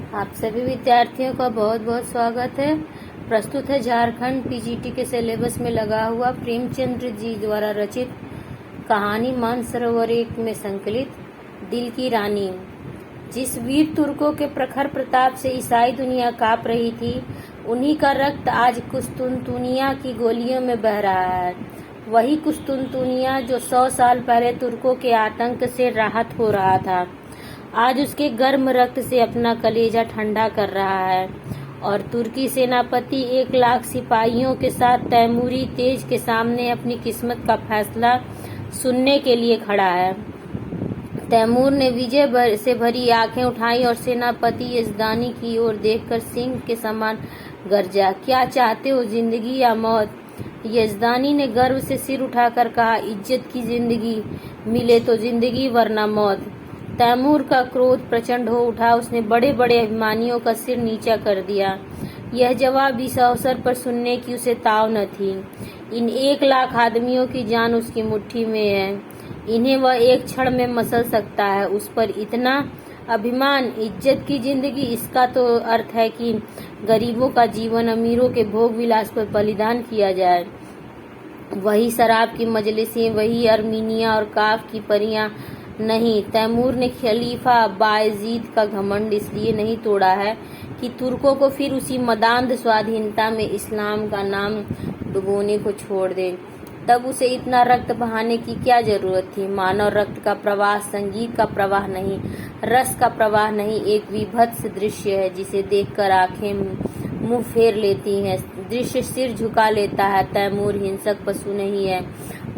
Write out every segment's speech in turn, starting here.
आप सभी विद्यार्थियों का बहुत बहुत स्वागत है। प्रस्तुत है झारखंड पीजीटी के सिलेबस में लगा हुआ प्रेमचंद्र जी द्वारा रचित कहानी मानसरोवर एक में संकलित दिल की रानी। जिस वीर तुर्कों के प्रखर प्रताप से ईसाई दुनिया कांप रही थी, उन्हीं का रक्त आज कुस्तुनतुनिया की गोलियों में बह रहा है। वही कुस्तुनतुनिया जो 100 साल पहले तुर्कों के आतंक से राहत हो रहा था, आज उसके गर्म रक्त से अपना कलेजा ठंडा कर रहा है। और तुर्की सेनापति 1 लाख सिपाहियों के साथ तैमूरी तेज के सामने अपनी किस्मत का फैसला सुनने के लिए खड़ा है। तैमूर ने विजय से भरी आंखें उठाई और सेनापति यजदानी की ओर देखकर सिंह के समान गरजा, क्या चाहते हो, जिंदगी या मौत? यजदानी ने गर्व से सिर उठाकर कहा, इज्जत की जिंदगी, मिले तो जिंदगी वरना मौत। तैमूर का क्रोध प्रचंड हो उठा। उसने बड़े बड़े अभिमानियों का सिर नीचा कर दिया। यह जवाब इस अवसर पर सुनने की उसे ताव न थी। इन 1 लाख आदमियों की जान उसकी मुट्ठी में है। इन्हें वह एक क्षण में मसल सकता है। उस पर इतना अभिमान, इज्जत की जिंदगी, इसका तो अर्थ है कि गरीबों का जीवन अमीरों के भोग विलास पर बलिदान किया जाए। वही शराब की मजलिसें, वही अर्मीनिया और काफ की परियां। नहीं, तैमूर ने खलीफा बायजीद का घमंड इसलिए नहीं तोड़ा है कि तुर्कों को फिर उसी मदान्ध स्वाधीनता में इस्लाम का नाम डुबोने को छोड़ दे। तब उसे इतना रक्त बहाने की क्या जरूरत थी? मानव रक्त का प्रवाह संगीत का प्रवाह नहीं, रस का प्रवाह नहीं, एक विभत्स दृश्य है जिसे देखकर आंखें मुंह फेर लेती हैं, दृश्य सिर झुका लेता है। तैमूर हिंसक पशु नहीं है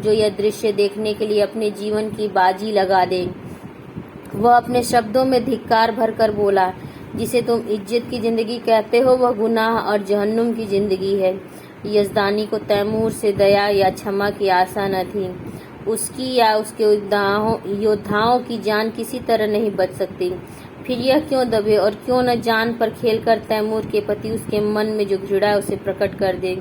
जो यह दृश्य देखने के लिए अपने जीवन की बाजी लगा दे। वह अपने शब्दों में धिक्कार भरकर बोला, जिसे तुम इज्जत की जिंदगी कहते हो, वह गुनाह और जहन्नुम की जिंदगी है। यजदानी को तैमूर से दया या क्षमा की आशा न थी। उसकी या उसके योद्धाओं की जान किसी तरह नहीं बच सकती। फिर यह क्यों दबे और क्यों न जान पर खेलकर तैमूर के प्रति उसके मन में जो घृणा है उसे प्रकट कर दे।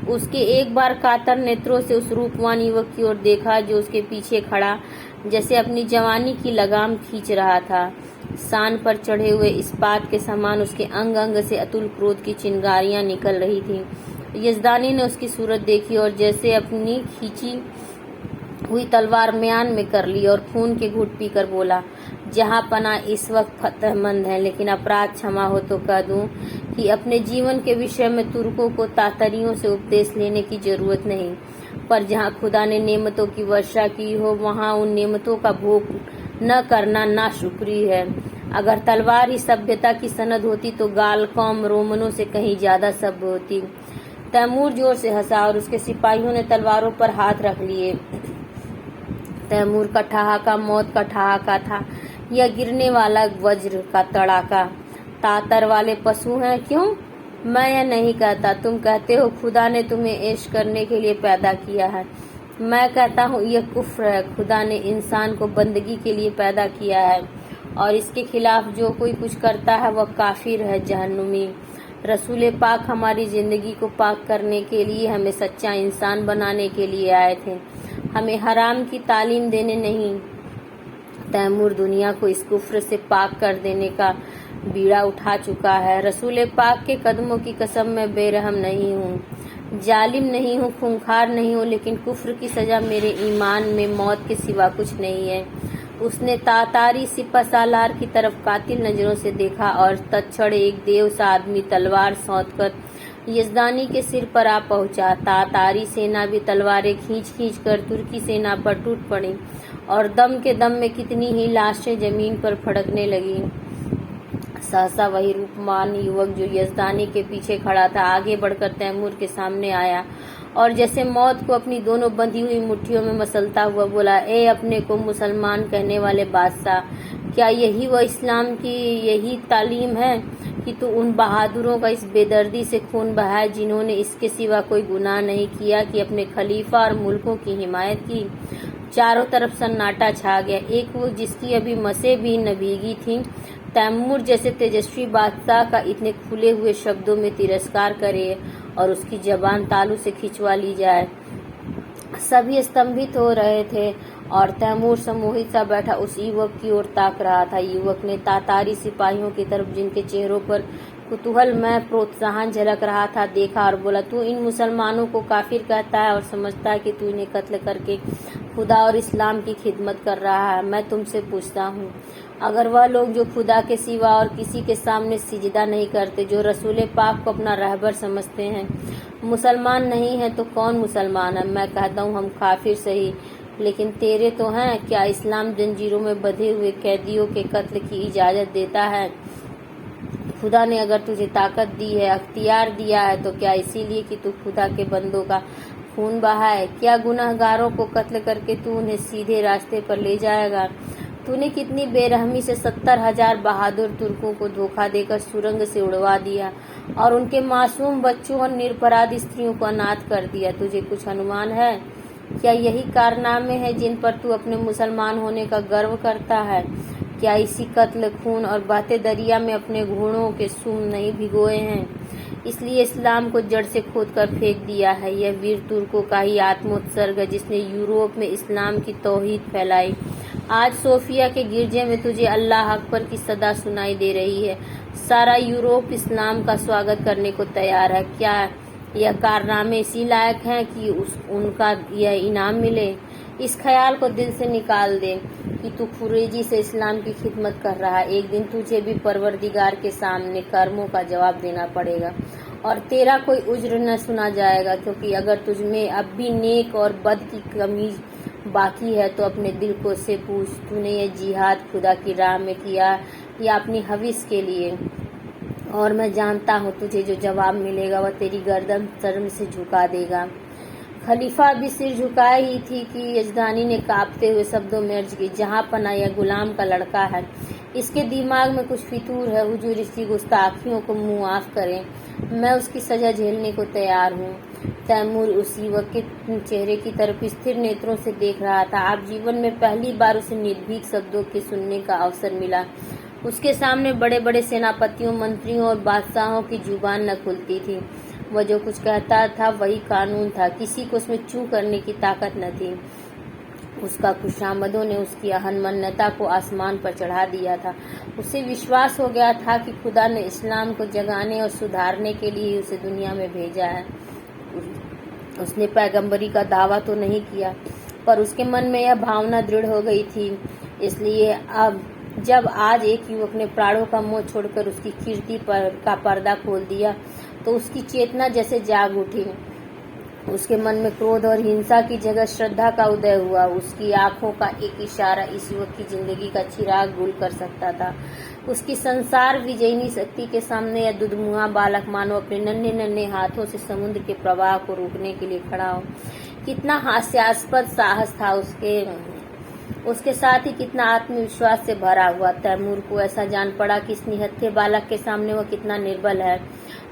उसके एक बार कातर नेत्रों से उस रूपवान युवक की ओर देखा जो उसके पीछे खड़ा जैसे अपनी जवानी की लगाम खींच रहा था। सान पर चढ़े हुए इस्पात के समान उसके अंग अंग से अतुल क्रोध की चिंगारियां निकल रही थी। यजदानी ने उसकी सूरत देखी और जैसे अपनी खींची हुई तलवार म्यान में कर ली और खून के घूंट पीकर बोला, जहां पना इस वक्त फतेहमंद है, लेकिन अपराध क्षमा हो तो कह दूं कि अपने जीवन के विषय में तुर्कों को तातरियों से उपदेश लेने की जरूरत नहीं। पर जहां खुदा ने नेमतों की वर्षा की हो, वहां उन नेमतों का भोग न करना नाशुक्री है। अगर तलवार ही सभ्यता की सनद होती तो गाल कौम रोमनों से कहीं ज्यादा सभ्य होती। तैमूर जोर से हंसा और उसके सिपाहियों ने तलवारों पर हाथ रख लिए। तैमूर का ठहाका मौत का ठहाका था, यह गिरने वाला वज्र का तड़ाका। तातर वाले पशु हैं क्यों? मैं यह नहीं कहता। तुम कहते हो खुदा ने तुम्हें ऐश करने के लिए पैदा किया है। मैं कहता हूँ यह कुफ्र है। खुदा ने इंसान को बंदगी के लिए पैदा किया है और इसके खिलाफ जो कोई कुछ करता है वह काफिर है, जहन्नुमी। रसूल पाक हमारी जिंदगी को पाक करने के लिए, हमें सच्चा इंसान बनाने के लिए आए थे, हमें हराम की तालीम देने नहीं। तैमूर दुनिया को इस कुफ्र से पाक कर देने का बीड़ा उठा चुका है। रसूल पाक के कदमों की कसम मैं बेरहम नहीं हूँ, जालिम नहीं हूँ, खूंखार नहीं हूँ, लेकिन कुफ्र की सजा मेरे ईमान में मौत के सिवा कुछ नहीं है। उसने तातारी सिपह सालार की तरफ कातिल नजरों से देखा और तत्क्षण एक देव सा आदमी तलवार सौंधकर यजदानी के सिर पर आ पहुंचा। तातारी सेना भी तलवारें खींच खींच कर तुर्की सेना पर टूट पड़ी और दम के दम में कितनी ही लाशें जमीन पर फड़कने लगी। सहसा वही रूपमान युवक जो यजदानी के पीछे खड़ा था आगे बढ़कर तैमूर के सामने आया और जैसे मौत को अपनी दोनों बंधी हुई मुट्ठियों में मसलता हुआ बोला, ए अपने को मुसलमान कहने वाले बादशाह, क्या यही वह इस्लाम की यही तालीम है कि तू उन बहादुरों का इस बेदर्दी से खून बहाए जिन्होंने इसके सिवा कोई गुनाह नहीं किया कि अपने खलीफा और मुल्कों की हिमायत की? चारों तरफ सन्नाटा छा गया। एक वो जिसकी अभी मसें भी न भीगी थी, तैमूर जैसे तेजस्वी बादशाह का इतने खुले हुए शब्दों में तिरस्कार करे और उसकी जबान तालू से खिंचवा ली जाए। सभी स्तंभित हो रहे थे और तैमूर सम्मोहित सा बैठा उस युवक की ओर ताक रहा था। युवक ने तातारी सिपाहियों की तरफ, जिनके चेहरों पर कुतूहल में प्रोत्साहन झलक रहा था, देखा और बोला, तू इन मुसलमानों को काफिर कहता है और समझता है कि तू इन्हें कत्ल करके खुदा और इस्लाम की खिदमत कर रहा है। मैं तुमसे पूछता हूँ, अगर वह लोग जो खुदा के सिवा और किसी के सामने सिजदा नहीं करते, जो रसूल पाक को अपना रहबर समझते हैं, मुसलमान नहीं है तो कौन मुसलमान है? मैं कहता हूँ हम काफिर सही, लेकिन तेरे तो हैं। क्या इस्लाम जंजीरों में बंधे हुए कैदियों के कत्ल की इजाजत देता है? खुदा ने अगर तुझे ताकत दी है, अख्तियार दिया है, तो क्या इसीलिए कि तू खुदा के बंदों का खून बहाए? क्या गुनहगारों को कत्ल करके तू उन्हें सीधे रास्ते पर ले जाएगा? तूने कितनी बेरहमी से 70,000 बहादुर तुर्कों को धोखा देकर सुरंग से उड़वा दिया और उनके मासूम बच्चों और निरपराध स्त्रियों को अनाथ कर दिया। तुझे कुछ अनुमान है? क्या यही कारनामे हैं जिन पर तू अपने मुसलमान होने का गर्व करता है? क्या इसी कत्ल, खून और बहते दरिया में अपने घोड़ों के सुम नहीं भिगोए हैं? इसलिए इस्लाम को जड़ से खोद कर फेंक दिया है। यह वीर तुर्कों का ही आत्मोत्सर्ग है जिसने यूरोप में इस्लाम की तौहीद फैलाई। आज सोफिया के गिरजे में तुझे अल्लाह अकबर की सदा सुनाई दे रही है। सारा यूरोप इस्लाम का स्वागत करने को तैयार है। क्या यह कारनामे इसी लायक हैं कि उनका यह इनाम मिले? इस ख्याल को दिल से निकाल दे कि तू खुरेजी से इस्लाम की खिदमत कर रहा है। एक दिन तुझे भी परवरदिगार के सामने कर्मों का जवाब देना पड़ेगा और तेरा कोई उज्र न सुना जाएगा, क्योंकि अगर तुझमें अब भी नेक और बद की कमी बाकी है तो अपने दिल को से पूछ, तूने ये जिहाद खुदा की राह में किया या अपनी हविस के लिए? और मैं जानता हूँ तुझे जो जवाब मिलेगा वह तेरी गर्दन शर्म से झुका देगा। खलीफा भी सिर झुकाए ही थी कि यजदानी ने कांपते हुए शब्दों में अर्ज की, जहाँ पना यह गुलाम का लड़का है, इसके दिमाग में कुछ फितूर है। हुजूर इसकी गुस्ताखियों को मुआफ करें, मैं उसकी सजा झेलने को तैयार हूँ। तैमूर उस युवक के चेहरे की तरफ स्थिर नेत्रों से देख रहा था। आप जीवन में पहली बार उसे निर्भीक शब्दों के सुनने का अवसर मिला। उसके सामने बड़े बड़े सेनापतियों, मंत्रियों और बादशाहों की जुबान न खुलती थी। वह जो कुछ कहता था वही कानून था, किसी को उसमें चू करने की ताकत न थी। उसका खुशामदों ने उसकी अहनमन्यता को आसमान पर चढ़ा दिया था। उसे विश्वास हो गया था कि खुदा ने इस्लाम को जगाने और सुधारने के लिए उसे दुनिया में भेजा है। उसने पैगंबरी का दावा तो नहीं किया, पर उसके मन में यह भावना दृढ़ हो गई थी। इसलिए अब जब आज एक युवक ने प्राणों का मोह छोड़कर उसकी कीर्ति का पर्दा खोल दिया तो उसकी चेतना जैसे जाग उठी। उसके मन में क्रोध और हिंसा की जगह श्रद्धा का उदय हुआ। उसकी आंखों का एक इशारा इस युवक की जिंदगी का चिराग गुल कर सकता था। उसकी संसार विजयनी शक्ति के सामने यह दुधमुहा बालक मानो अपने नन्हे नन्हे हाथों से समुद्र के प्रवाह को रोकने के लिए खड़ा हो। कितना हास्यास्पद साहस था उसके साथ ही कितना आत्मविश्वास से भरा हुआ। तैमूर को ऐसा जान पड़ा कि इस निहत्थे बालक के सामने वह कितना निर्बल है।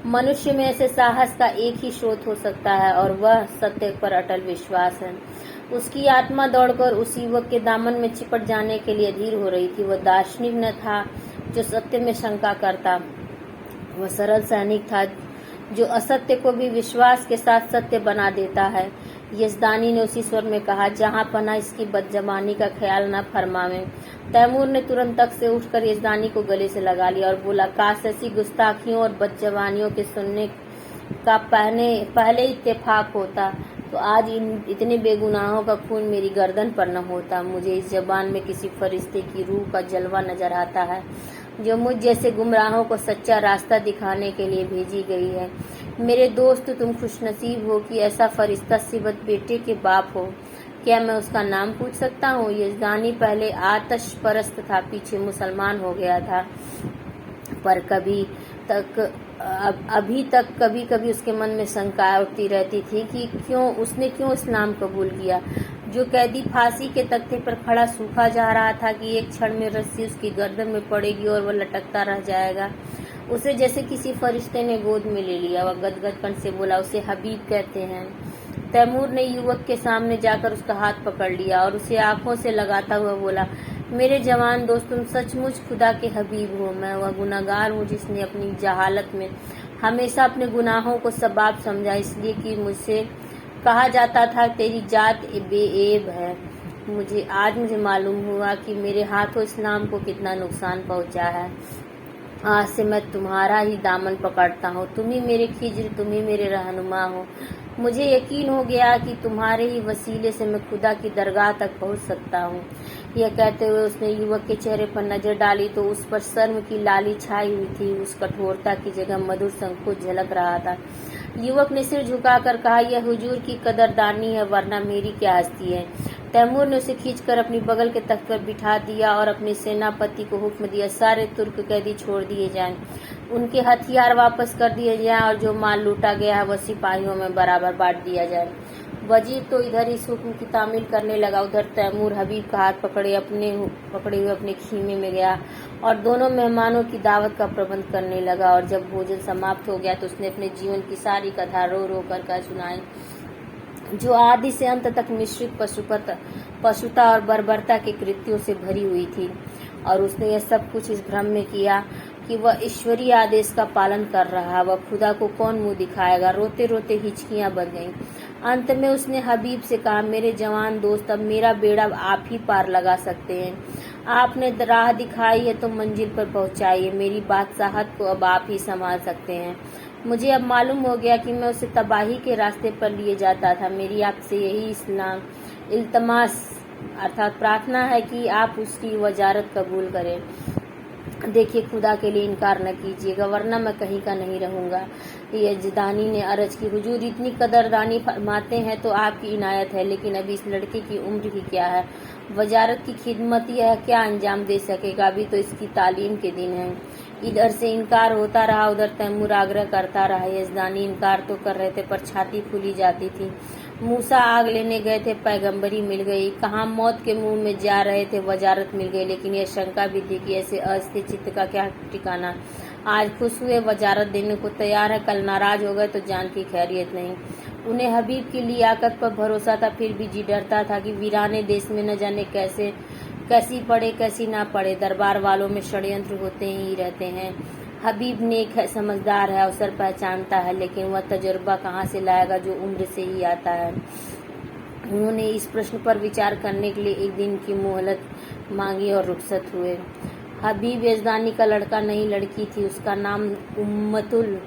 मनुष्य में ऐसे साहस का एक ही स्रोत हो सकता है और वह सत्य पर अटल विश्वास है। उसकी आत्मा दौड़कर उस युवक के दामन में चिपट जाने के लिए अधीर हो रही थी। वह दार्शनिक न था जो सत्य में शंका करता, वह सरल सैनिक था जो असत्य को भी विश्वास के साथ सत्य बना देता है। यजदानी ने उसी स्वर में कहा, जहाँ पना इसकी बदजबानी का ख्याल न फरमावे। तैमूर ने तुरंत तक से उठकर यजदानी को गले से लगा लिया और बोला, काश ऐसी गुस्ताखियों और बदजबानियों के सुनने का पहले इत्तेफाक होता तो आज इतने बेगुनाहों का खून मेरी गर्दन पर न होता। मुझे इस जबान में किसी फरिश्ते की रूह का जलवा नजर आता है जो मुझ जैसे गुमराहों को सच्चा रास्ता दिखाने के लिए भेजी गई है। मेरे दोस्त, तुम खुशनसीब हो कि ऐसा फरिश्ता सिबत बेटे के बाप हो। क्या मैं उसका नाम पूछ सकता हूँ? यजदानी पहले आतश परस्त था, पीछे मुसलमान हो गया था, पर अभी तक कभी कभी उसके मन में शंकाएं उठती रहती थी कि उसने क्यों इस्लाम कबूल किया। जो कैदी फांसी के तख्ते पर खड़ा सूखा जा रहा था कि एक क्षण में रस्सी उसकी गर्दन में पड़ेगी और वह लटकता रह जाएगा। उसे जैसे किसी फरिश्ते ने गोद में ले लिया। वह गदगद कंठ से बोला, उसे हबीब कहते हैं। तैमूर ने युवक के सामने जाकर उसका हाथ पकड़ लिया और उसे आंखों से लगाता हुआ बोला, मेरे जवान दोस्त, तुम सचमुच खुदा के हबीब हो। मैं वह गुनाहगार हूँ जिसने अपनी जहालत में हमेशा अपने गुनाहों को सबाब समझा, इसलिए कि मुझसे कहा जाता था तेरी जात बेऐब है। मुझे मालूम हुआ कि मेरे हाथों इस्लाम को कितना नुकसान पहुंचा है। आज से मैं तुम्हारा ही दामन पकड़ता हूँ। तुम ही मेरे खिज्र, तुम ही मेरे रहनुमा हो। मुझे यकीन हो गया कि तुम्हारे ही वसीले से मैं खुदा की दरगाह तक पहुँच सकता हूँ। यह कहते हुए उसने युवक के चेहरे पर नजर डाली तो उस पर शर्म की लाली छाई हुई थी। उस कठोरता की जगह मधुर संकोच झलक रहा था। युवक ने सिर झुकाकर कहा, यह हुजूर की कदरदानी है, वरना मेरी क्या हस्ती है। तैमूर ने उसे खींचकर अपनी बगल के तख्त पर बिठा दिया और अपने सेनापति को हुक्म दिया, सारे तुर्क कैदी छोड़ दिए जाएं, उनके हथियार वापस कर दिए जाएं और जो माल लूटा गया है वह सिपाहियों में बराबर बांट दिया जाए। वजीर तो इधर इस हुक्म की तामील करने लगा, उधर तैमूर हबीब का हाथ पकड़े हुए अपने खीमे में गया और दोनों मेहमानों की दावत का प्रबंध करने लगा। और जब भोजन समाप्त हो गया तो उसने अपने जीवन की सारी कथा रो रो कर सुनाई, जो आदि से अंत तक मिश्रित पशुता और बर्बरता के कृत्यों से भरी हुई थी। और उसने यह सब कुछ इस भ्रम में किया कि वह ईश्वरीय आदेश का पालन कर रहा, वह खुदा को कौन मुंह दिखाएगा। रोते रोते हिचकियां बन गईं। अंत में उसने हबीब से कहा, मेरे जवान दोस्त, अब मेरा बेड़ा आप ही पार लगा सकते हैं। आपने राह दिखाई है तो मंजिल पर पहुंचाइए। मेरी बादशाहत को अब आप ही संभाल सकते हैं। मुझे अब मालूम हो गया कि मैं उसे तबाही के रास्ते पर लिए जाता था। मेरी आपसे यही इल्तमास अर्थात प्रार्थना है कि आप उसकी वजारत कबूल करें। देखिए, खुदा के लिए इनकार न कीजिएगा, वरना मैं कहीं का नहीं रहूंगा। यजदानी ने अर्ज की, हुजूर इतनी कदरदानी फरमाते हैं तो आपकी इनायत है, लेकिन अभी इस लड़के की उम्र ही क्या है। वजारत की खिदमत यह क्या अंजाम दे सकेगा, अभी तो इसकी तालीम के दिन है। इधर से इनकार होता रहा, उधर तैमूर आग्रह करता रहा। यजदानी इनकार तो कर रहे थे पर छाती फूली जाती थी। मूसा आग लेने गए थे, पैगंबरी मिल गई। कहाँ मौत के मुंह में जा रहे थे, वजारत मिल गई। लेकिन यह शंका भी थी कि ऐसे अस्थिर चित्त का क्या ठिकाना। आज खुश हुए, वजारत देने को तैयार है, कल नाराज हो गए तो जान की खैरियत नहीं। उन्हें हबीब की लियाकत पर भरोसा था, फिर भी जी डरता था कि वीराने देश में न जाने कैसी पड़े कैसी ना पड़े। दरबार वालों में षड्यंत्र होते ही रहते हैं। हबीब नेक है, समझदार है, अवसर पहचानता है, लेकिन वह तजुर्बा कहाँ से लाएगा जो उम्र से ही आता है। उन्होंने इस प्रश्न पर विचार करने के लिए एक दिन की मोहलत मांगी और रुखसत हुए। हबीब यजदानी का लड़का नहीं, लड़की थी। उसका नाम उम्मतुल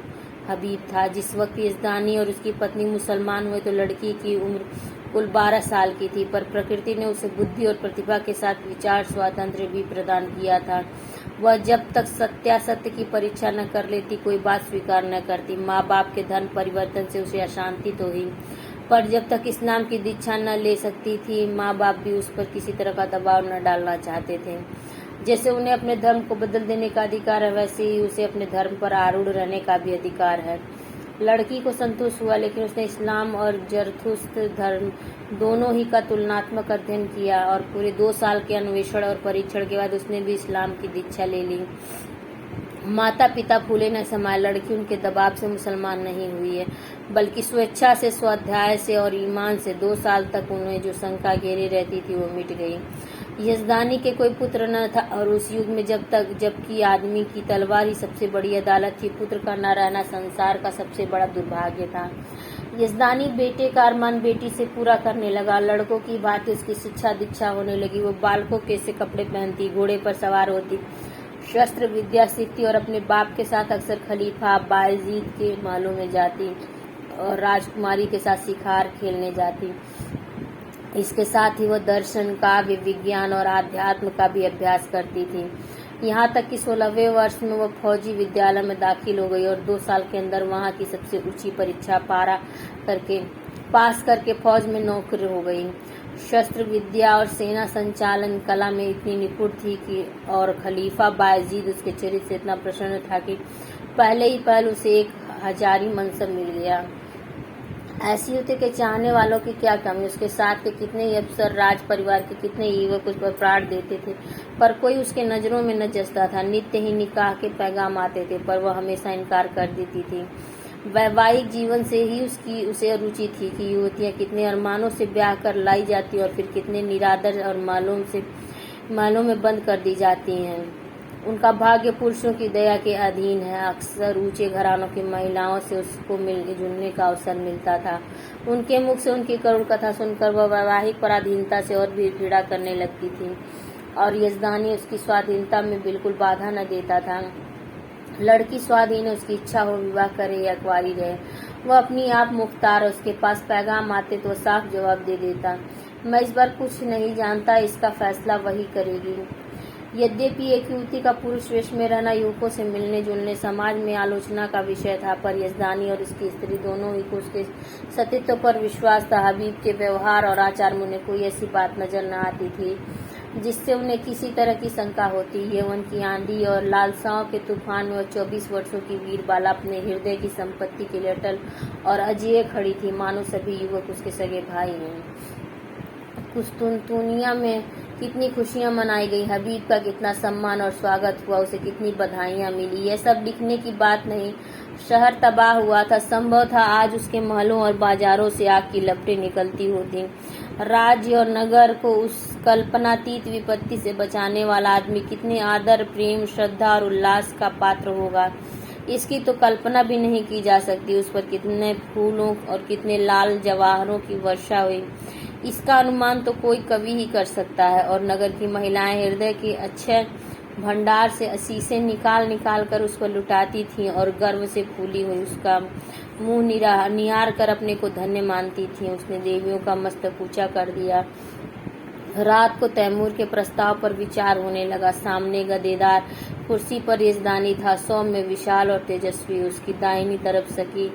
हबीब था। जिस वक्त यजदानी और उसकी पत्नी मुसलमान हुए तो लड़की की उम्र कुल 12 साल की थी, पर प्रकृति ने उसे बुद्धि और प्रतिभा के साथ विचार स्वातंत्र्य भी प्रदान किया था। वह जब तक सत्यासत्य की परीक्षा न कर लेती कोई बात स्वीकार न करती। माँ बाप के धर्म परिवर्तन से उसे अशांति तो हुई, पर जब तक इस्लाम की दीक्षा न ले सकती थी, माँ बाप भी उस पर किसी तरह का दबाव न डालना चाहते थे। जैसे उन्हें अपने धर्म को बदल देने का अधिकार है, वैसे ही उसे अपने धर्म पर आरूढ़ रहने का भी अधिकार है। लड़की को संतोष हुआ, लेकिन उसने इस्लाम और जरथुस्त धर्म दोनों ही का तुलनात्मक अध्ययन किया और पूरे 2 साल के अन्वेषण और परीक्षण के बाद उसने भी इस्लाम की दीक्षा ले ली। माता पिता फूले न समाये। लड़की उनके दबाव से मुसलमान नहीं हुई है, बल्कि स्वेच्छा से, स्वाध्याय से और ईमान से। 2 साल तक उन्हें जो शंका घेरे रहती थी वो मिट गई। यजदानी के कोई पुत्र न था और उस युग में जबकि आदमी की तलवार ही सबसे बड़ी अदालत थी, पुत्र का न रहना संसार का सबसे बड़ा दुर्भाग्य था। यजदानी बेटे का अरमान बेटी से पूरा करने लगा। लड़कों की भांति उसकी शिक्षा दीक्षा होने लगी। वो बालकों के से कपड़े पहनती, घोड़े पर सवार होती, शस्त्र विद्या सीखती और अपने बाप के साथ अक्सर खलीफा बायजीद के महलों में जाती और राजकुमारी के साथ शिकार खेलने जाती। इसके साथ ही वह दर्शन, काव्य, विज्ञान और आध्यात्म का भी अभ्यास करती थी। यहाँ तक कि 16वें वर्ष में वह फौजी विद्यालय में दाखिल हो गई और 2 साल के अंदर वहाँ की सबसे ऊंची परीक्षा पास करके फौज में नौकरी हो गई। शस्त्र विद्या और सेना संचालन कला में इतनी निपुण थी कि और खलीफा बायजीद उसके चरित्र से इतना प्रसन्न था कि पहले ही पहल उसे 1 हजारी मनसब मिल गया। ऐसी युवती के चाहने वालों की क्या कमी। उसके साथ के कितने ही अफसर, राज परिवार के कितने युवक उस पर प्राण देते थे, पर कोई उसके नजरों में न जचता था। नित्य ही निकाह के पैगाम आते थे, पर वह हमेशा इनकार कर देती थी। वैवाहिक जीवन से ही उसे रुचि थी कि युवतियां कितने अरमानों से ब्याह कर लाई जाती और फिर कितने निरादर और मालों में बंद कर दी जाती हैं। उनका भाग्य पुरुषों की दया के अधीन है। अक्सर ऊंचे घरानों की महिलाओं से उसको मिलने जुलने का अवसर मिलता था। उनके मुख से उनकी करुण कथा सुनकर वह वैवाहिक पराधीनता से और भी पीड़ा करने लगती थी और यजदानी उसकी स्वाधीनता में बिल्कुल बाधा न देता था। लड़की स्वाधीन है, उसकी इच्छा हो विवाह करे या कुंवारी रहे, वह अपनी आप मुख्तार। उसके पास पैगाम आते तो साफ जवाब दे देता, मैं इस बार कुछ नहीं जानता, इसका फैसला वही करेगी। यद्यपि एक युवती का पुरुष वेश में रहना युवकों से मिलने जुलने समाज में आलोचना का विषय था, पर यजदानी और उसकी स्त्री दोनों ही को उसके सतीत्व पर विश्वास था। हबीब के व्यवहार और आचार में उन्हें कोई ऐसी बात नजर न आती थी जिससे उन्हें किसी तरह की शंका होती। यौवन की आंधी और लालसाओं के तूफान में 24 वर्षों की वीर बाला अपने हृदय की संपत्ति के लिए अटल और अजेय खड़ी थी, मानो सभी युवक उसके सगे भाई हैं। कुस्तुनतुनिया में कितनी खुशियां मनाई गई, हबीब का कितना सम्मान और स्वागत हुआ, उसे कितनी बधाइयां मिली, यह सब लिखने की बात नहीं। शहर तबाह हुआ था, संभव था आज उसके महलों और बाजारों से आग की लपटें निकलती होती। राज्य और नगर को उस कल्पनातीत विपत्ति से बचाने वाला आदमी कितने आदर, प्रेम, श्रद्धा और उल्लास का पात्र होगा, इसकी तो कल्पना भी नहीं की जा सकती। उस पर कितने फूलों और कितने लाल जवाहरों की वर्षा हुई, इसका अनुमान तो कोई कवि ही कर सकता है। और नगर की महिलाएं हृदय के अच्छे भंडार से असीसें निकाल निकाल कर उस पर लुटाती थीं और गर्व से फूली हुई उसका मुंह निहार कर अपने को धन्य मानती थीं। उसने देवियों का मस्तक ऊंचा कर दिया। रात को तैमूर के प्रस्ताव पर विचार होने लगा। सामने गदेदार कुर्सी पर यजदानी था, सौम्य, विशाल और तेजस्वी। उसकी दाहिनी तरफ सकी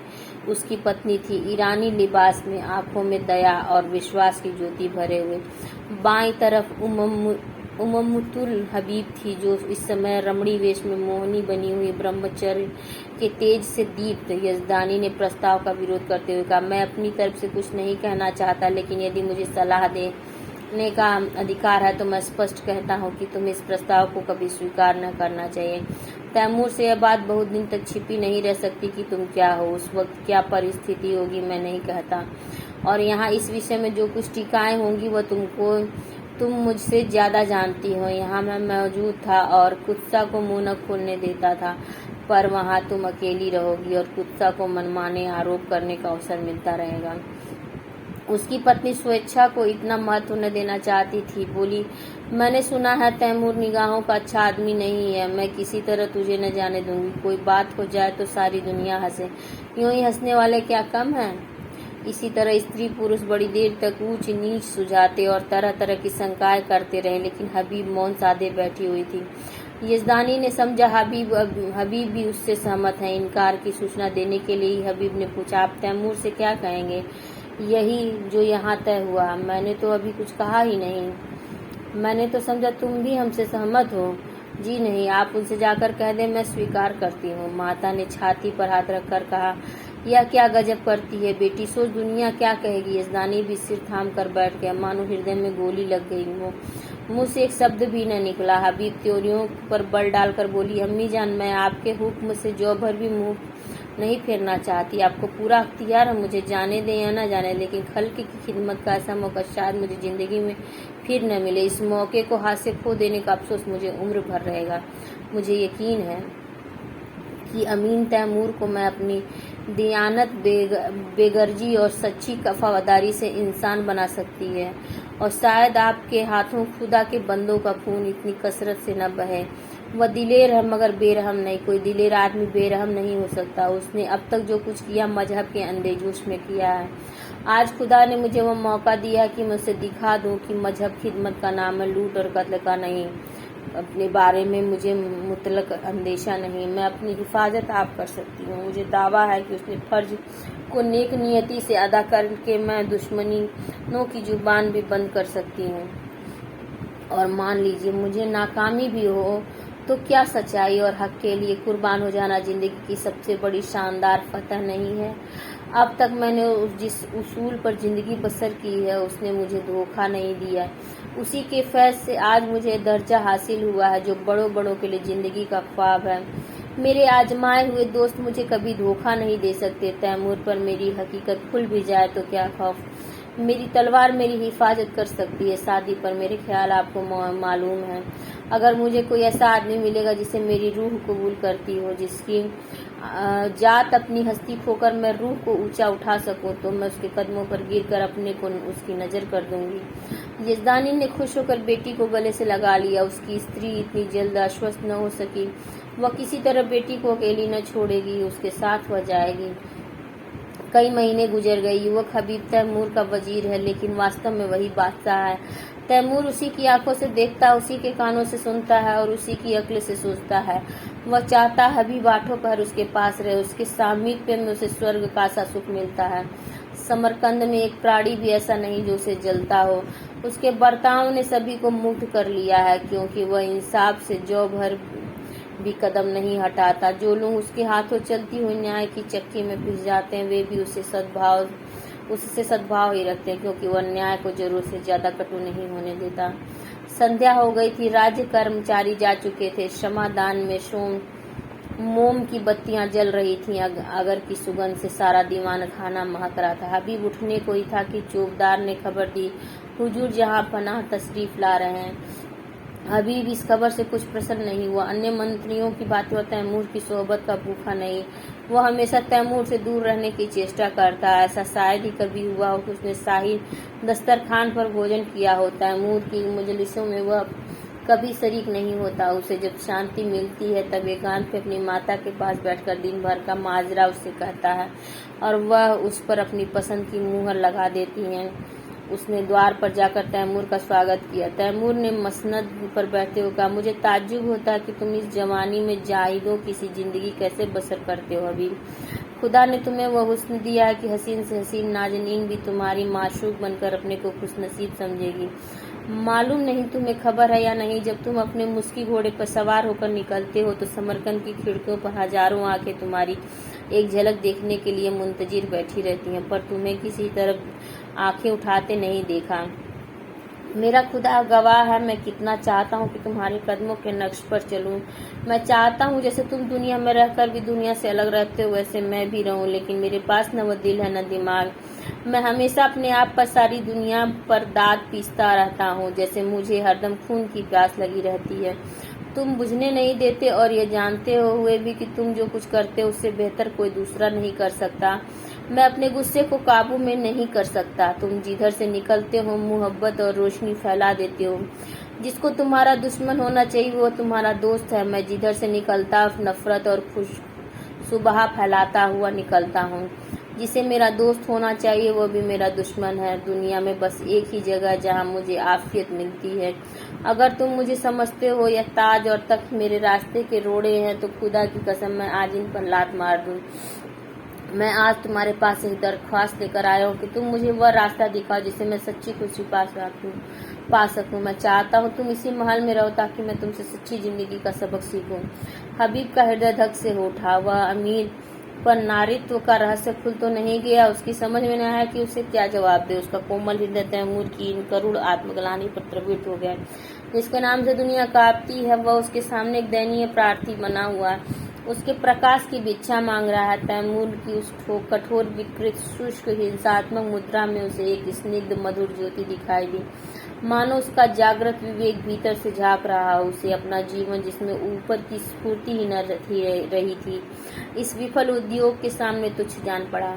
उसकी पत्नी थी, ईरानी लिबास में, आंखों में दया और विश्वास की ज्योति भरे हुए। बाईं तरफ उम्मुतुल हबीब थी, जो इस समय रमणी वेश में मोहनी बनी हुई ब्रह्मचर्य के तेज से दीप्त। यजदानी ने प्रस्ताव का विरोध करते हुए कहा, मैं अपनी तरफ से कुछ नहीं कहना चाहता, लेकिन यदि मुझे सलाह देने का अधिकार है तो मैं स्पष्ट कहता हूँ कि तुम्हें इस प्रस्ताव को कभी स्वीकार न करना चाहिए। तैमूर से यह बात बहुत दिन तक छिपी नहीं रह सकती कि तुम क्या हो, उस वक्त क्या परिस्थिति होगी मैं नहीं कहता, और यहाँ इस विषय में जो कुछ टीकाएं होंगी वह तुम मुझसे ज्यादा जानती हो। यहाँ मैं मौजूद था और कुत्सा को मुंह न खोलने देता था, पर वहाँ तुम अकेली रहोगी और कुत्सा को मनमाने आरोप करने का अवसर मिलता रहेगा। उसकी पत्नी स्वेच्छा को इतना महत्व न देना चाहती थी, बोली, मैंने सुना है तैमूर निगाहों का अच्छा आदमी नहीं है, मैं किसी तरह तुझे न जाने दूंगी। कोई बात हो जाए तो सारी दुनिया हंसे, यूं ही हंसने वाले क्या कम हैं। इसी तरह स्त्री पुरुष बड़ी देर तक ऊंच नीच सुझाते और तरह तरह की शंकाएं करते रहे, लेकिन हबीब मौन साधे बैठी हुई थी। यजदानी ने समझा हबीब भी उससे सहमत है। इनकार की सूचना देने के लिए ही हबीब ने पूछा, आप तैमूर से क्या कहेंगे? यही जो यहाँ तय हुआ, मैंने तो अभी कुछ कहा ही नहीं। मैंने तो समझा तुम भी हमसे सहमत हो। जी नहीं, आप उनसे जाकर कह दें मैं स्वीकार करती हूँ। माता ने छाती पर हाथ रखकर कहा, यह क्या गजब करती है बेटी, सोच दुनिया क्या कहेगी। यजदानी भी सिर थाम कर बैठ गया, मानो हृदय में गोली लग गई हो। मुँह से एक शब्द भी न निकला। हबीब त्योरियों पर बल डालकर बोली, अम्मी जान, मैं आपके हुक्म से जौ भर भी मुँह नहीं फेरना चाहती, आपको पूरा अख्तियार है, मुझे जाने दें या न जाने, लेकिन खल्क की खिदमत का ऐसा मौका शायद मुझे जिंदगी में फिर न मिले। इस मौके को हाथ से खो देने का अफसोस मुझे उम्र भर रहेगा। मुझे यकीन है कि अमीन तैमूर को मैं अपनी दियानत, बेगर्जी और सच्ची वफादारी से इंसान बना सकती है, और शायद आपके हाथों खुदा के बंदों का खून इतनी कसरत से न बहे। वह दिलेर है मगर बेरहम नहीं। कोई दिलेर आदमी बेरहम नहीं हो सकता। उसने अब तक जो कुछ किया मजहब के अंधेजोश में किया है। आज खुदा ने मुझे वह मौका दिया कि मैं उसे दिखा दूं कि मजहब खिदमत का नाम है, लूट और कत्ल का नहीं। अपने बारे में मुझे मुतलक अंदेशा नहीं, मैं अपनी हिफाजत आप कर सकती हूँ। मुझे दावा है कि उसने फर्ज को नेक नियति से अदा करके मैं दुश्मनों की जुबान भी बंद कर सकती हूँ। और मान लीजिए मुझे नाकामी भी हो तो क्या, सच्चाई और हक के लिए कुर्बान हो जाना जिंदगी की सबसे बड़ी शानदार फतह नहीं है? अब तक मैंने जिस उसूल पर जिंदगी बसर की है उसने मुझे धोखा नहीं दिया। उसी के फैज़ से आज मुझे दर्जा हासिल हुआ है जो बड़ों बड़ों के लिए जिंदगी का ख्वाब है। मेरे आजमाए हुए दोस्त मुझे कभी धोखा नहीं दे सकते। तैमूर पर मेरी हकीकत खुल भी जाए तो क्या खौफ, मेरी तलवार मेरी हिफाजत कर सकती है। शादी पर मेरे ख्याल आपको मालूम है। अगर मुझे कोई ऐसा आदमी मिलेगा जिसे मेरी रूह कबूल करती हो, जिसकी जात अपनी हस्ती खोकर मैं रूह को ऊंचा उठा सकूं, तो मैं उसके कदमों पर गिरकर अपने को उसकी नज़र कर दूंगी। यजदानी ने खुश होकर बेटी को गले से लगा लिया। उसकी स्त्री इतनी जल्द आश्वस्त न हो सकी। वह किसी तरह बेटी को अकेली न छोड़ेगी, उसके साथ वह जाएगी। कई महीने गुजर गए। युवक हबीब तैमूर का वजीर है, लेकिन वास्तव में वही बादशाह है। तैमूर उसी की आंखों से देखता, उसी के कानों से सुनता है और उसी की अक्ल से सोचता है। वह चाहता हबीब आठों पहर उसके पास रहे। उसके सामीप्य में उसे स्वर्ग का सा सुख मिलता है। समरकंद में एक प्राणी भी ऐसा नहीं जो उसे जलता हो। उसके बर्ताव ने सभी को मुग्ध कर लिया है, क्योंकि वह इंसाफ से जौ भर भी कदम नहीं हटाता। जो लोग उसके हाथों चलती हुई न्याय की चक्की में पिस जाते हैं, वे भी उससे सद्भाव ही रखते हैं, क्योंकि वह न्याय को जरूरत से ज्यादा कटु नहीं होने देता। संध्या हो गई थी। राज्य कर्मचारी जा चुके थे। क्षमादान में मोम की बत्तियां जल रही थीं। अगर की सुगंध से सारा दीवान खाना महक रहा था। हबीब उठने को ही था कि चौकीदार ने खबर दी, हुजूर जहां पनाह तशरीफ ला रहे हैं। हबीब इस खबर से कुछ प्रसन्न नहीं हुआ। अन्य मंत्रियों की भांति वह तैमूर की सोहबत का भूखा नहीं। वह हमेशा तैमूर से दूर रहने की चेष्टा करता है। ऐसा शायद ही कभी हुआ हो कि उसने शाही दस्तरखान पर भोजन किया हो। तैमूर की मजलिसों में वह कभी शरीक नहीं होता। उसे जब शांति मिलती है तब एकांत में अपनी माता के पास बैठकर दिन भर का माजरा उससे कहता है और वह उस पर अपनी पसंद की मुहर लगा देती है। उसने द्वार पर जाकर तैमूर का स्वागत किया। तैमूर ने मसनद पर बैठते हुए कहा, मुझे ताज्जुब होता है कि तुम इस जवानी में जाहिदों किसी जिंदगी कैसे बसर करते हो हबीब। खुदा ने तुम्हें वह हुस्न दिया है कि हसीन से हसीन नाजनीन भी तुम्हारी माशूक बनकर अपने को खुशनसीब समझेगी। मालूम नहीं तुम्हें खबर है या नहीं, जब तुम अपने मुस्की घोड़े पर सवार होकर निकलते हो तो समरकंद की खिड़कियों पर हजारों आंखें तुम्हारी एक झलक देखने के लिए मुंतजिर बैठी रहती हैं, पर तुम्हें किसी तरफ आंखें उठाते नहीं देखा। मेरा खुदा गवाह है, मैं कितना चाहता हूँ कि तुम्हारे कदमों के नक्श पर चलूं। मैं चाहता हूँ जैसे तुम दुनिया में रहकर भी दुनिया से अलग रहते हो वैसे मैं भी रहूं, लेकिन मेरे पास न वो दिल है न दिमाग। मैं हमेशा अपने आप पर सारी दुनिया पर दाद पीसता रहता हूँ, जैसे मुझे हरदम खून की प्यास लगी रहती है। तुम बुझने नहीं देते और ये जानते हुए भी कि तुम जो कुछ करते हो उससे बेहतर कोई दूसरा नहीं कर सकता। मैं अपने गुस्से को काबू में नहीं कर सकता। तुम जिधर से निकलते हो मोहब्बत और रोशनी फैला देते हो। जिसको तुम्हारा दुश्मन होना चाहिए वो तुम्हारा दोस्त है। मैं जिधर से निकलता नफरत और सुबह फैलाता हुआ निकलता हूँ। जिसे मेरा दोस्त होना चाहिए वो भी मेरा दुश्मन है। दुनिया में बस एक ही जगह जहाँ मुझे आफियत मिलती है। अगर तुम मुझे समझते हो यह ताज और तख्त मेरे रास्ते के रोड़े हैं तो खुदा की कसम मैं आज इन पर लात मार दूं। मैं आज तुम्हारे पास एक दरख्वास्त लेकर आया हूँ कि तुम मुझे वह रास्ता दिखाओ जिसे मैं सच्ची खुशी पा सकूं। मैं चाहता हूँ तुम इसी महल में रहो ताकि मैं तुमसे सच्ची जिंदगी का सबक सीखूं। हबीब का हृदय धक से उठा। वह अमीर पर नारित्व का रहस्य खुल तो नहीं गया। उसकी समझ में न आया कि उसे क्या जवाब दे। उसका कोमल हृदय तैमूर की इन करुण आत्मग्लानि पर प्रवृत्त हो गया। जिसके नाम से दुनिया कांपती है वह उसके सामने एक दयनीय प्रार्थी बना हुआ है। उसके प्रकाश की भिक्षा मांग रहा है। तैमूर की उस कठोर विकृत शुष्क हिंसात्मक मुद्रा में उसे एक स्निग्ध मधुर ज्योति दिखाई दी, मानो उसका जागृत विवेक भीतर से झांक रहा। उसे अपना जीवन जिसमें ऊपर की स्फूर्ति ही न रही थी इस विफल उद्योग के सामने तुच्छ जान पड़ा।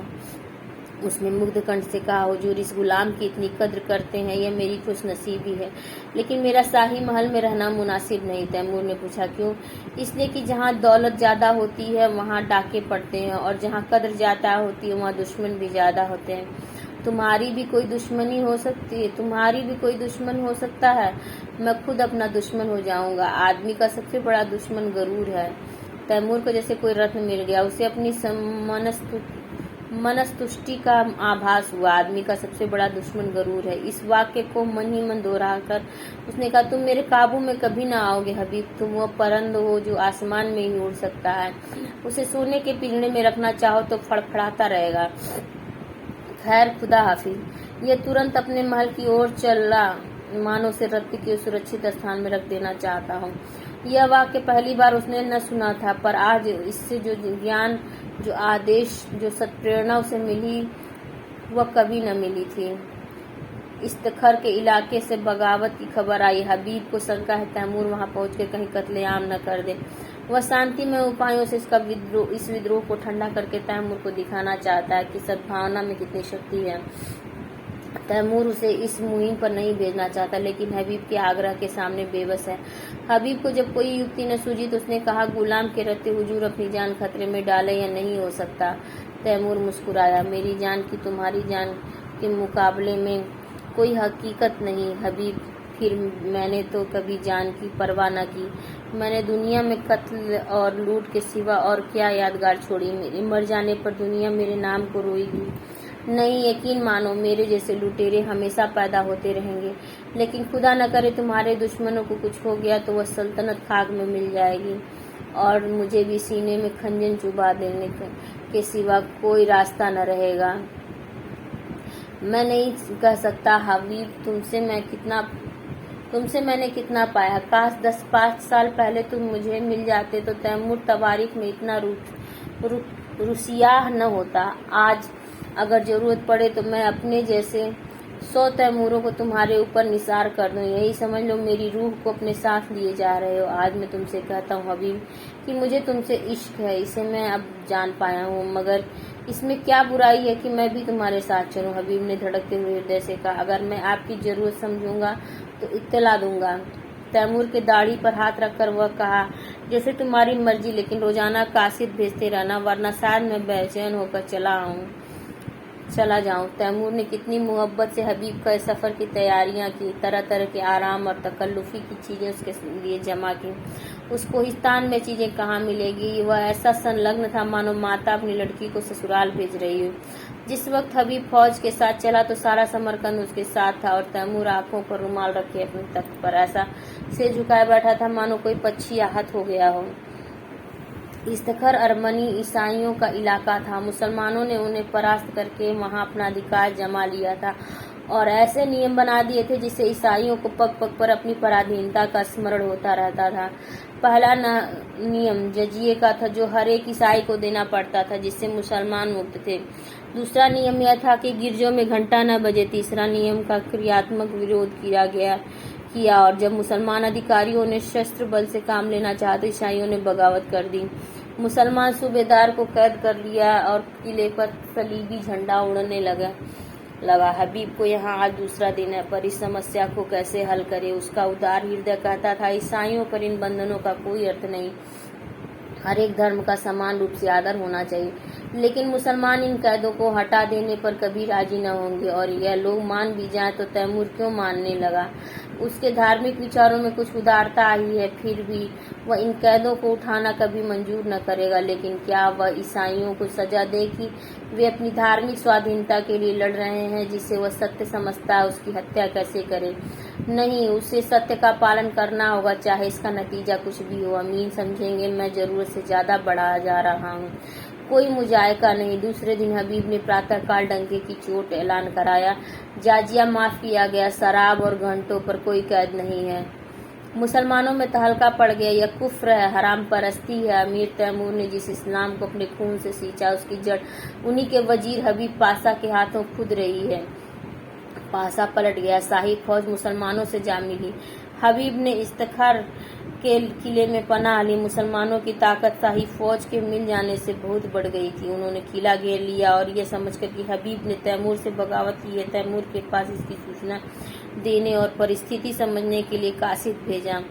उसने मुग्ध कंठ से कहा, हुजूर इस गुलाम की इतनी कद्र करते हैं, यह मेरी खुशनसीबी है, लेकिन मेरा शाही महल में रहना मुनासिब नहीं। तैमूर ने पूछा, क्यों? इसलिए कि जहाँ दौलत ज्यादा होती है वहाँ डाके पड़ते हैं और जहाँ कद्र ज्यादा होती है वहाँ दुश्मन भी ज्यादा होते हैं। तुम्हारी भी कोई दुश्मनी हो सकती है, तुम्हारी भी कोई दुश्मन हो सकता है। मैं खुद अपना दुश्मन हो जाऊंगा। आदमी का सबसे बड़ा दुश्मन गरूर है। तैमूर को जैसे कोई रत्न मिल गया। उसे अपनी मनस्तुष्टि का आभास हुआ। आदमी का सबसे बड़ा दुश्मन गरूर है। इस वाक्य को मन ही मन दोहराकर उसने कहा, तुम मेरे काबू में कभी ना आओगे हबीब। तुम वो परंद हो जो आसमान में ही उड़ सकता है। उसे सोने के पिंजरे में रखना चाहो तो फड़फड़ाता रहेगा। खैर, खुदा हाफिज। यह तुरंत अपने महल की ओर चला, मानो उसे रत्ती के सुरक्षित स्थान में रख देना चाहता हूँ। यह वाक्य पहली बार उसने न सुना था, पर आज इससे जो ज्ञान, जो आदेश, जो सत्प्रेरणा उसे मिली वह कभी न मिली थी। इस्तखर के इलाके से बगावत की खबर आई। हबीब को शंका है तैमूर वहां पहुंचकर कहीं कत्लेआम न कर दे। वह शांतिमय उपायों से इस विद्रोह को ठंडा करके तैमूर को दिखाना चाहता है कि सद्भावना में कितनी शक्ति है। तैमूर उसे इस मुहिम पर नहीं भेजना चाहता, लेकिन हबीब के आग्रह के सामने बेबस है। हबीब को जब कोई युक्ति न सूझी तो उसने कहा, गुलाम के रहते हुजूर अपनी जान खतरे में डाले या नहीं हो सकता। तैमूर मुस्कुराया, मेरी जान की तुम्हारी जान के मुकाबले में कोई हकीकत नहीं हबीब। फिर मैंने तो कभी जान की परवाह न की। मैंने दुनिया में कत्ल और लूट के सिवा और क्या यादगार छोड़ी। मेरे मर जाने पर दुनिया मेरे नाम को रोएगी। नहीं, यकीन मानो, मेरे जैसे लुटेरे हमेशा पैदा होते रहेंगे, लेकिन खुदा न करे तुम्हारे दुश्मनों को कुछ हो गया तो वह सल्तनत खाक में मिल जाएगी और मुझे भी सीने में खंजर चुभा देने के सिवा कोई रास्ता न रहेगा। मैं नहीं कह सकता हबीब, तुमसे मैंने कितना पाया। काश 10-5 साल पहले तुम मुझे मिल जाते तो तैमूर तवारीख में इतना रुसियाह न होता। आज अगर जरूरत पड़े तो मैं अपने जैसे 100 तैमूरों को तुम्हारे ऊपर निसार कर दूं। यही समझ लो मेरी रूह को अपने साथ लिए जा रहे हो। आज मैं तुमसे कहता हूँ हबीब कि मुझे तुमसे इश्क है, इसे मैं अब जान पाया हूँ, मगर इसमें क्या बुराई है कि मैं भी तुम्हारे साथ चलूं। हबीब ने धड़कते हुए हृदय से कहा, अगर मैं आपकी जरूरत समझूंगा तो इत्तला दूंगा। तैमूर के दाढ़ी पर हाथ रखकर वह कहा, जैसे तुम्हारी मर्जी, लेकिन रोजाना कासिद भेजते रहना, वरना शायद मैं बेचैन होकर चला जाऊं। तैमूर ने कितनी मोहब्बत से हबीब का सफर की तैयारियां की, तरह तरह के आराम और तकल्लुफी की चीजें उसके लिए जमा की। उस कोहिस्तान में चीजें कहाँ मिलेगी। वह ऐसा संलग्न था मानो माता अपनी लड़की को ससुराल भेज रही हो। जिस वक्त हबीब फौज के साथ चला तो सारा समरकंद उसके साथ था और तैमूर आंखों पर रुमाल रखे अपने तख्त पर ऐसा सिर झुकाए बैठा था मानो कोई पक्षी आहत हो गया हो। इस्तखर अरमनी ईसाइयों का इलाका था। मुसलमानों ने उन्हें परास्त करके वहां अपना अधिकार जमा लिया था और ऐसे नियम बना दिए थे जिससे ईसाइयों को पग पग पर अपनी पराधीनता का स्मरण होता रहता था। पहला नियम जजिए का था, जो हर एक ईसाई को देना पड़ता था, जिससे मुसलमान मुक्त थे। दूसरा नियम यह था कि गिरजों में घंटा न बजे। तीसरा नियम का क्रियात्मक विरोध किया और जब मुसलमान अधिकारियों ने शस्त्र बल से काम लेना चाहा तो ईसाइयों ने बगावत कर दी। मुसलमान सूबेदार को कैद कर लिया और किले पर सलीबी झंडा उड़ने लगा। हबीब को यहाँ आज दूसरा दिन है, पर इस समस्या को कैसे हल करे। उसका उदार हृदय कहता था, ईसाइयों पर इन बंधनों का कोई अर्थ नहीं। हर एक धर्म का समान रूप से आदर होना चाहिए, लेकिन मुसलमान इन कैदों को हटा देने पर कभी राजी न होंगे और यह लोग मान भी जाएं तो तैमूर क्यों मानने लगा। उसके धार्मिक विचारों में कुछ उदारता आई है, फिर भी वह इन कैदों को उठाना कभी मंजूर न करेगा। लेकिन क्या वह ईसाइयों को सजा दे कि वे अपनी धार्मिक स्वाधीनता के लिए लड़ रहे हैं, जिसे वह सत्य समझता है, उसकी हत्या कैसे करे? नहीं, उसे सत्य का पालन करना होगा, चाहे इसका नतीजा कुछ भी हो। अमीन समझेंगे मैं जरूरत से ज्यादा बढ़ा जा रहा हूँ। कोई मुजायका नहीं। दूसरे दिन हबीब ने प्रातःकाल डंके की चोट ऐलान कराया, जाजिया माफ किया गया, शराब और घंटों पर कोई कैद नहीं है। मुसलमानों में तहलका पड़ गया। यह कुफ्र है, हराम परस्ती है। अमीर तैमूर ने जिस इस्लाम को अपने खून से सींचा, उसकी जड़ उन्हीं के वजीर हबीब पाशा के हाथों खुद रही है। पाशा पलट गया। शाही फौज मुसलमानों से जा मिली। हबीब ने इस्तखर के किले में पनाह ली। मुसलमानों की ताकत शाही फौज के मिल जाने से बहुत बढ़ गई थी। उन्होंने किला घेर लिया और यह समझकर कि हबीब ने तैमूर से बगावत की है, तैमूर के पास इसकी सूचना देने और परिस्थिति समझने के लिए कासिद भेजा।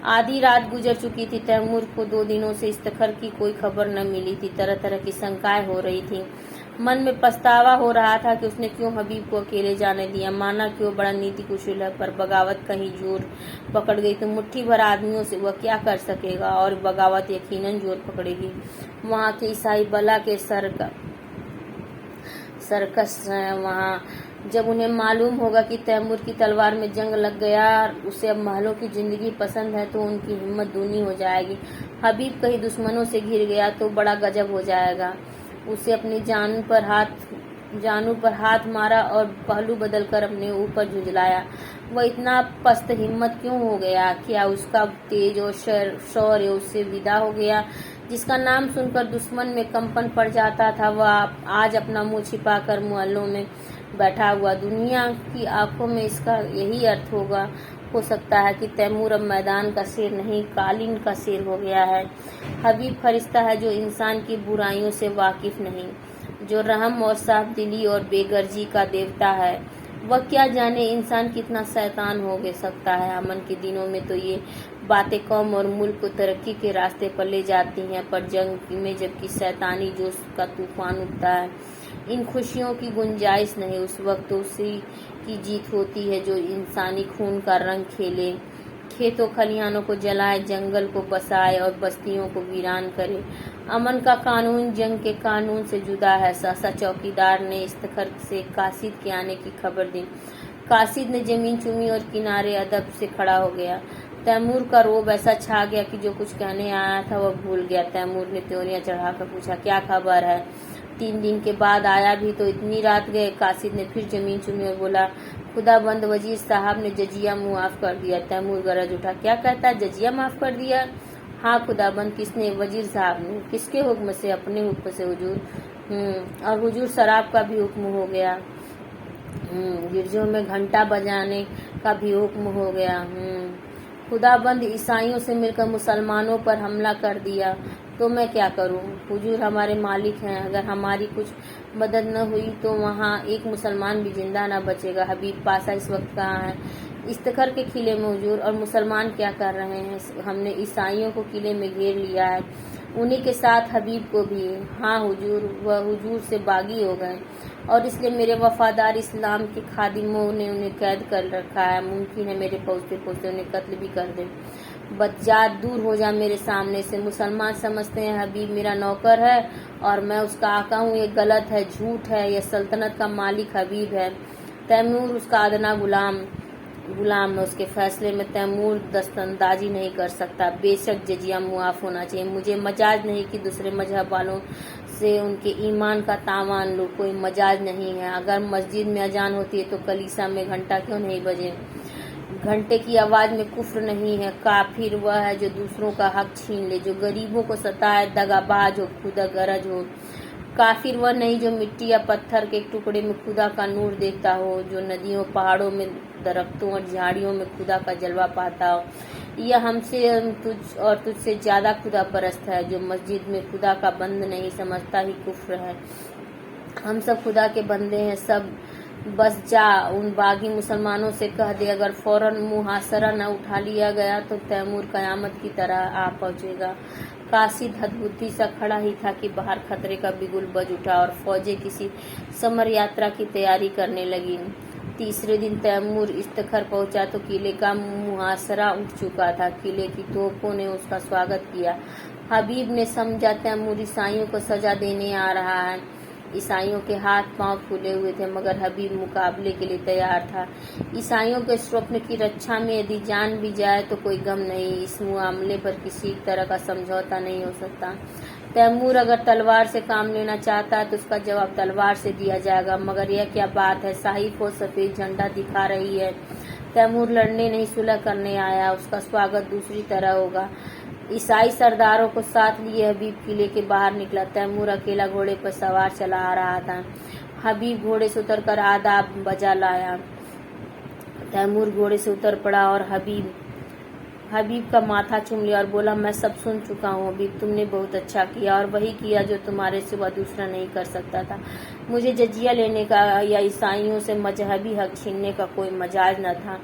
आधी रात गुजर चुकी थी। तैमूर को 2 दिनों से इस्तखर की कोई खबर न मिली थी। तरह तरह की शंकाएं हो रही थी। मन में पछतावा हो रहा था कि उसने क्यों हबीब को अकेले जाने दिया। माना कि वो बड़ा नीति कुशल है, पर बगावत कहीं जोर पकड़ गई तो मुट्ठी भर आदमियों से वह क्या कर सकेगा और बगावत यकीनन जोर पकड़ेगी। वहाँ के ईसाई बला के सरकस हैं। वहाँ जब उन्हें मालूम होगा कि तैमूर की तलवार में जंग लग गया, उसे अब महलों की जिंदगी पसंद है, तो उनकी हिम्मत दूनी हो जाएगी। हबीब कहीं दुश्मनों से घिर गया तो बड़ा गजब हो जाएगा। उसे अपनी जानू पर हाथ मारा और पहलू बदलकर अपने ऊपर झुंझलाया। वह इतना पस्त हिम्मत क्यों हो गया? क्या उसका तेज और शौर्य उससे विदा हो गया? जिसका नाम सुनकर दुश्मन में कंपन पड़ जाता था, वह आज अपना मुंह छिपाकर मोहल्लों में बैठा हुआ। दुनिया की आंखों में इसका यही अर्थ हो सकता है कि तैमूर अब मैदान का शेर नहीं, कालीन का शेर हो गया है। हबीब फरिश्ता है जो इंसान की बुराइयों से वाकिफ नहीं, जो रहम और साफ दिली और बेगर्जी का देवता है। वह क्या जाने इंसान कितना शैतान हो सकता है। अमन के दिनों में तो ये बातें कौम और मुल्क को तरक्की के रास्ते पर ले जाती हैं, पर जंग में जबकि शैतानी जोश का तूफान उठता है, इन खुशियों की गुंजाइश नहीं। उस वक्त तो उसी की जीत होती है जो इंसानी खून का रंग खेले, खेतों खलिहानों को जलाए, जंगल को बसाए और बस्तियों को वीरान करे। अमन का कानून जंग के कानून से जुदा है। सहसा चौकीदार ने इस्तखर से कासिद के आने की खबर दी। कासिद ने जमीन चूमी और किनारे अदब से खड़ा हो गया। तैमूर का रोब ऐसा छा गया कि जो कुछ कहने आया था वह भूल गया। तैमूर ने त्योरियां चढ़ाकर पूछा, क्या खबर है? 3 दिन के बाद आया भी तो इतनी रात गए। कासिद ने फिर जमीन चूमी और बोला, खुदाबंद वजीर साहब ने जजिया माफ कर दिया। तैमूर गरज उठा, क्या कहता? जजिया माफ कर दिया? हाँ खुदाबंद। किसने? वजीर साहब ने। किसके हुक्म से? अपने हुक्म से हुजूर। और हुजूर शराब का भी हुक्म हो गया। गिरजों में घंटा बजाने का भी हुक्म हो गया। खुदाबंद ईसाइयों से मिलकर मुसलमानों पर हमला कर दिया तो मैं क्या करूं? हुजूर हमारे मालिक हैं, अगर हमारी कुछ मदद न हुई तो वहाँ एक मुसलमान भी जिंदा न बचेगा। हबीब पासा इस वक्त कहाँ है? इस्तखर के किले में हुजूर। और मुसलमान क्या कर रहे हैं? हमने ईसाइयों को किले में घेर लिया है, उन्हीं के साथ हबीब को भी। हाँ हुजूर, वह हुजूर से बागी हो गए और इसलिए मेरे वफादार इस्लाम के खादिमों ने उन्हें कैद कर रखा है। मुमकिन है मेरे पहुँचते पहुँचते उन्हें कत्ल भी कर दें। बदजात, दूर हो जा मेरे सामने से। मुसलमान समझते हैं हबीब मेरा नौकर है और मैं उसका आका हूँ। ये गलत है, झूठ है। यह सल्तनत का मालिक हबीब है, तैमूर उसका अदना गुलाम है। उसके फैसले में तैमूर दस्तंदाजी नहीं कर सकता। बेशक जजिया मुआफ होना चाहिए। मुझे मजाज नहीं कि दूसरे मजहब वालों से उनके ईमान का तावान लो, कोई मजाज नहीं है। अगर मस्जिद में अजान होती है तो कलीसा में घंटा क्यों नहीं बजे? घंटे की आवाज में कुफ्र नहीं है। काफिर वह है जो दूसरों का हक छीन ले, जो गरीबों को सताए, दगाबाज हो, खुदा गरज हो। काफिर वह नहीं जो मिट्टी या पत्थर के एक टुकड़े में खुदा का नूर देखता हो, जो नदियों, पहाड़ों में, दरख्तों और झाड़ियों में खुदा का जलवा पाता हो। यह हमसे तुझसे ज्यादा खुदा परस्त है। जो मस्जिद में खुदा का बंद नहीं समझता ही कुफ्र है। हम सब खुदा के बंदे हैं सब। बस जा उन बागी मुसलमानों से कह दे, अगर फौरन मुहासरा न उठा लिया गया तो तैमूर कयामत की तरह आ पहुंचेगा। कासिद हदबुद्धि सा खड़ा ही था कि बाहर खतरे का बिगुल बज उठा और फौजें किसी समर यात्रा की तैयारी करने लगी। तीसरे दिन तैमूर इस्तखर पहुंचा तो किले का मुहासरा उठ चुका था। किले की तोपों ने उसका स्वागत किया। हबीब ने समझा तैमूर ईसाइयों को सजा देने आ रहा है। ईसाइयों के हाथ पांव फूले हुए थे, मगर हबीब मुकाबले के लिए तैयार था। ईसाइयों के स्वप्न की रक्षा में यदि जान भी जाए तो कोई गम नहीं। इस मामले पर किसी तरह का समझौता नहीं हो सकता। तैमूर अगर तलवार से काम लेना चाहता है तो उसका जवाब तलवार से दिया जाएगा। मगर यह क्या बात है? शाही फौज सफेद झंडा दिखा रही है। तैमूर लड़ने नहीं, सुलह करने आया। उसका स्वागत दूसरी तरह होगा। ईसाई सरदारों को साथ लिए हबीब किले के बाहर निकला। तैमूर अकेला घोड़े पर सवार चला आ रहा था। हबीब घोड़े से उतरकर आदाब बजा लाया। तैमूर घोड़े से उतर पड़ा और हबीब का माथा चूम लिया और बोला, मैं सब सुन चुका हूँ हबीब, तुमने बहुत अच्छा किया और वही किया जो तुम्हारे सिवा दूसरा नहीं कर सकता था। मुझे जजिया लेने का या ईसाइयों से मजहबी हक छीनने का कोई मजाज न था।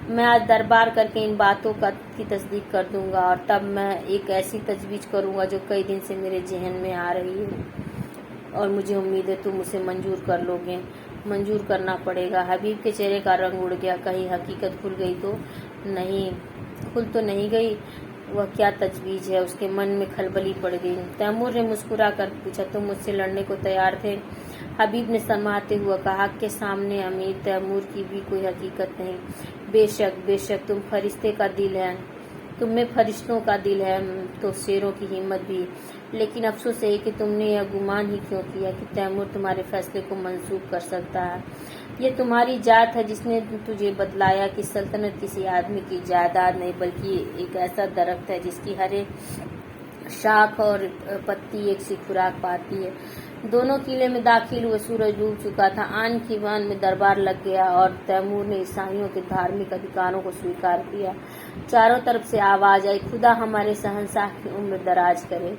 मैं आज दरबार करके इन बातों की तस्दीक कर दूंगा और तब मैं एक ऐसी तजवीज करूंगा जो कई दिन से मेरे जहन में आ रही है और मुझे उम्मीद है तुम उसे मंजूर कर लोगे। मंजूर करना पड़ेगा। हबीब के चेहरे का रंग उड़ गया। कहीं हकीकत खुल गई तो नहीं? खुल तो नहीं गई। वह क्या तजवीज है? उसके मन में खलबली पड़ गई। तैमूर ने मुस्कुरा कर पूछा, तुम मुझसे लड़ने को तैयार थे? हबीब ने शर्माते हुआ कहा, के सामने अमीर तैमूर की भी कोई हकीकत नहीं। बेशक बेशक, तुम फरिश्ते का दिल है, तुम में फरिश्तों का दिल है तो शेरों की हिम्मत भी। लेकिन अफसोस है कि तुमने यह गुमान ही क्यों किया कि तैमूर तुम्हारे फैसले को मंसूख कर सकता है। ये तुम्हारी जात है जिसने तुझे बतलाया कि सल्तनत किसी आदमी की जायदाद नहीं बल्कि एक ऐसा दरख्त है जिसकी शाख और पत्ती एक सी खुराक पाती है। दोनों किले में दाखिल हुए। सूरज डूब चुका था। आन की बान में दरबार लग गया और तैमूर ने ईसाइयों के धार्मिक अधिकारों को स्वीकार किया। चारों तरफ से आवाज आई, खुदा हमारे शहंशाह की उम्र दराज करे।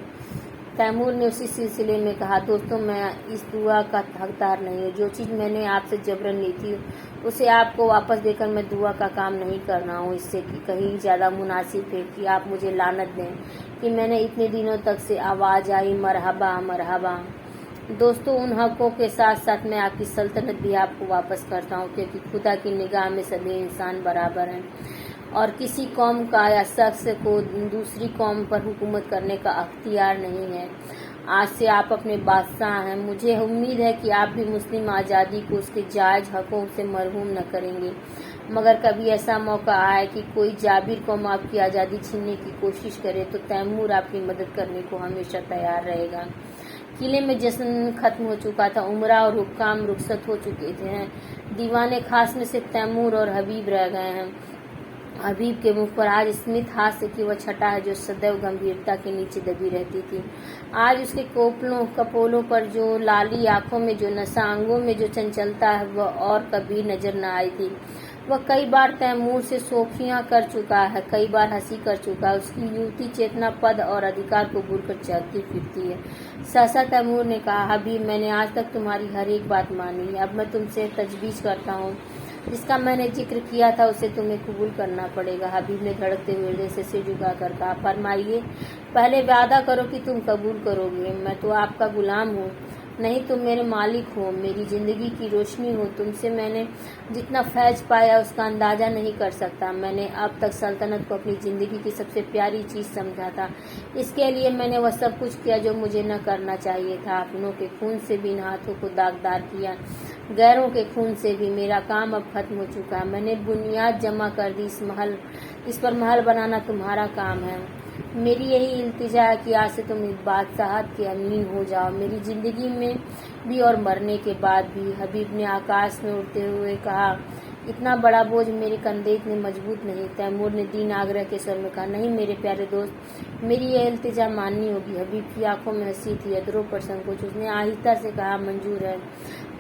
तैमूर ने उसी सिलसिले में कहा, दोस्तों मैं इस दुआ का हकदार नहीं हूँ। जो चीज़ मैंने आपसे जबरन ली थी उसे आपको वापस देकर मैं दुआ का काम नहीं कर रहा हूँ। इससे कि कहीं ज़्यादा मुनासिब है कि आप मुझे लानत दें कि मैंने इतने दिनों तक से आवाज़ आई मरहबा मरहबा। दोस्तों, उन हकों के साथ साथ मैं आपकी सल्तनत भी आपको वापस करता हूँ, क्योंकि खुदा की निगाह में सभी इंसान बराबर हैं और किसी कौम का या शख्स को दूसरी कौम पर हुकूमत करने का अख्तियार नहीं है। आज से आप अपने बादशाह हैं। मुझे उम्मीद है कि आप भी मुस्लिम आज़ादी को उसके जायज़ हकों से मरहूम न करेंगे। मगर कभी ऐसा मौका आए कि कोई जाबिर कौम आपकी आज़ादी छीनने की कोशिश करे तो तैमूर आपकी मदद करने को हमेशा तैयार रहेगा। किले में जश्न खत्म हो चुका था। उमरा और हुक्काम रुखसत हो चुके थे। दीवाने खास में से तैमूर और हबीब रह गए हैं। हबीब के मुख पर आज स्मित हास्य की वह छटा है जो सदैव गंभीरता के नीचे दबी रहती थी। आज उसके कपोलों पर जो लाली, आंखों में जो नशा, अंगों में जो चंचलता है वह और कभी नजर न आई थी। वह कई बार तैमूर से सोखियां कर चुका है, कई बार हंसी कर चुका है। उसकी युवती चेतना पद और अधिकार को भूल कर चलती फिरती है। सहसा तैमूर ने कहा, हबीब मैंने आज तक तुम्हारी हर एक बात मानी। अब मैं तुमसे तजवीज़ करता हूँ। जिसका मैंने जिक्र किया था उसे तुम्हें कबूल करना पड़ेगा। हबीब ने धड़कते हुए हृदय से सिर झुकाकर कहा, फरमाइए। पहले वादा करो कि तुम कबूल करोगे। मैं तो आपका गुलाम हूँ, नहीं तुम मेरे मालिक हो, मेरी जिंदगी की रोशनी हो। तुमसे मैंने जितना फैज पाया उसका अंदाजा नहीं कर सकता। मैंने अब तक सल्तनत को अपनी जिंदगी की सबसे प्यारी चीज़ समझा था। इसके लिए मैंने वह सब कुछ किया जो मुझे न करना चाहिए था। अपनों के खून से भी इन हाथों को दागदार किया, गैरों के खून से भी। मेरा काम अब खत्म हो चुका है। मैंने बुनियाद जमा कर दी। इस पर महल बनाना तुम्हारा काम है। मेरी यही इल्तिजा है कि आज से तुम इस बादशाहत के अमीन हो जाओ, मेरी जिंदगी में भी और मरने के बाद भी। हबीब ने आकाश में उड़ते हुए कहा, इतना बड़ा बोझ मेरे कंधे इतने मजबूत नहीं। तैमूर ने दीन आग्रह के स्वर में कहा, नहीं मेरे प्यारे दोस्त, मेरी यह इल्तिजा माननी होगी। हबीब की आंखों में हंसी थी, अधरों पर संकोच। उसने आहिस्ता से कहा, मंजूर है।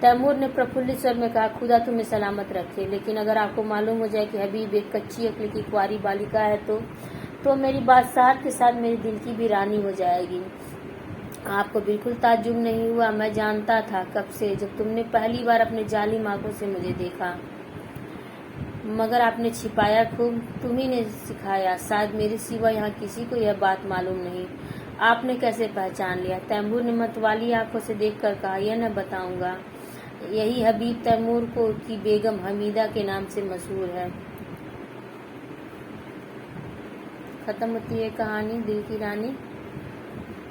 तैमूर ने प्रफुल्लित स्वर में कहा, खुदा तुम्हें सलामत रखे। लेकिन अगर आपको मालूम हो जाए कि हबीब एक कच्ची अक्ल की कुंवारी बालिका है तो मेरी बादशाह के साथ मेरे दिल की भी रानी हो जाएगी। आपको बिल्कुल ताज्जुब नहीं हुआ? मैं जानता था कब से, जब तुमने पहली बार अपने जालिम आंखों से मुझे देखा। मगर आपने छिपाया खूब। तुम्ही ने सिखाया। शायद मेरे सिवा यहाँ किसी को यह बात मालूम नहीं। आपने कैसे पहचान लिया? तैमूर ने मतवाली आंखों से देखकर कहा, यह न बताऊंगा। यही हबीब तैमूर को की बेगम हमीदा के नाम से मशहूर है। खत्म होती है कहानी दिल की रानी।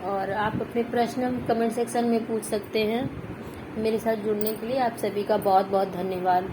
और आप अपने प्रश्न कमेंट सेक्शन में पूछ सकते हैं। मेरे साथ जुड़ने के लिए आप सभी का बहुत बहुत धन्यवाद।